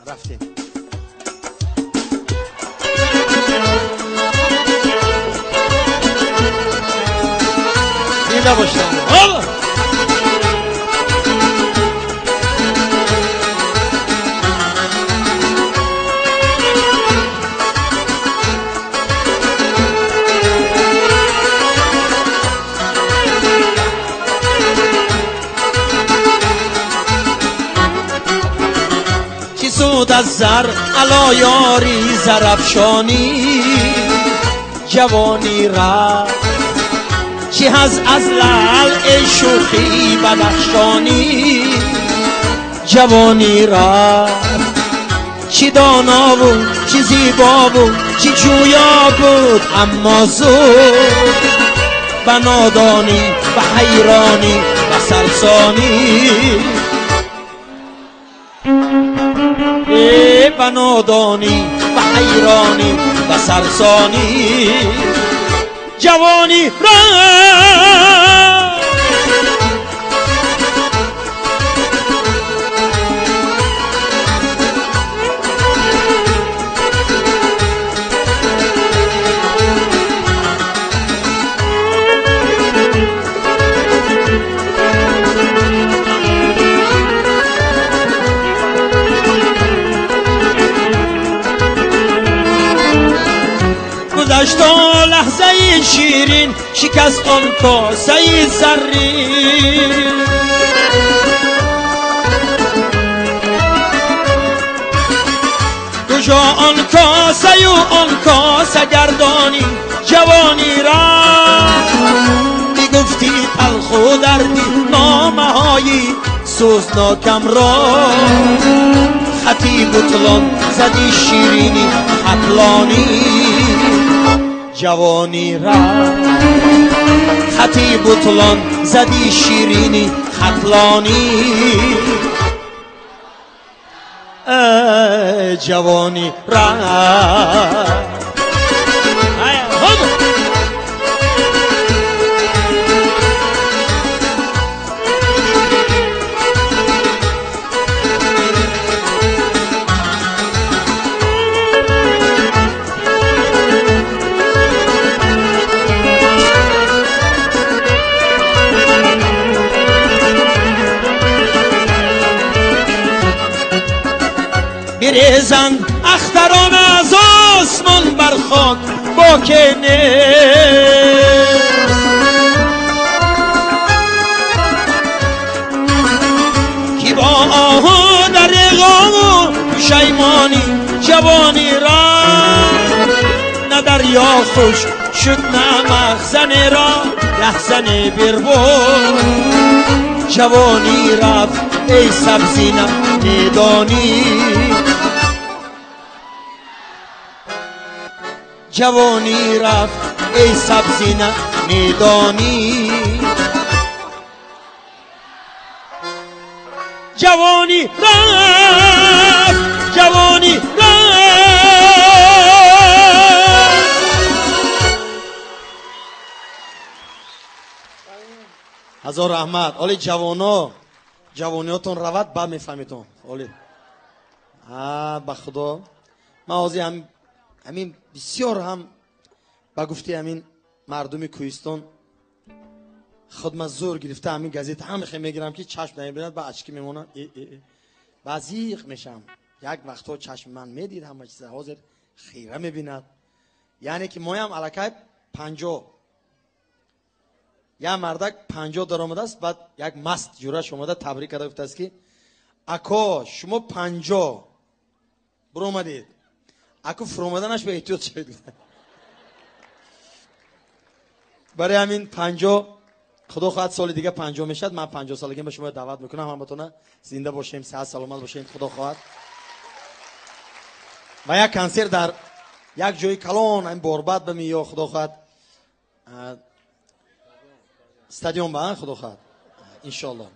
رفتیم. زنده باشم. سود از زر علا یاری زرافشانی جوانی را چی هز از لعل شوخی بدخشانی جوانی را چی دانا بود چی زیبا بود چی جویا بود اما زود به نادانی و حیرانی و سرسانی به نادانی و حیرانی و سرسانی جوانی را گذشتا لحظه شیرین شکست آن کاسه زرین کجا آن کاسه و آن کاسه گردانی جوانی را میگفتی تلخ و دردی نامه هایی سوزناکم را خطی بطلان زدی شیرینی خطلانی جوانی را خطی بطلان زدی شیرینی خطلانی جوانی را بریزن اختران از آسمان بر خاک با که نیست کی با آه در غم و پشیمانی جوانی را نه دریا خوش شد نه مخزن را لحظن بربود جوانی رفت ای سبزینم میدانی جوانی رفت ای سبزینم میدانی جوانی رفت جوانی رفت هزار رحمت. اولی جوانیاتون روید بعد میفهمیتون. اولی به خدا من آزی همین بسیار هم با گفتی همین مردم کوهستان خودم زور گرفته همین گازیت هم خیلی میگیرم که چشم نمیبیند با اشکی میمونم وزیق میشم. یک وقتا چشم من میدید همه چیز حاضر خیره میبیند. یعنی که ما هم علاقه 50 یا مردک 50 در آمده است. بعد یک مست جورش اومده تبریک کرده گفته است که اکا شما 50 برو اومدید اکا فرومدنش به احتیاط شد. برای همین 50 خدا خواهد سال دیگه 50 میشد من 50 سالگی به شما دعوت میکنم همتون زنده باشیم صحت سلامت باشیم خدا خواهد. و یک کنسرت در یک جای کلان این بوربات بمی یا خدا خواهد استادیوم با خدا خواهد ان شاء الله.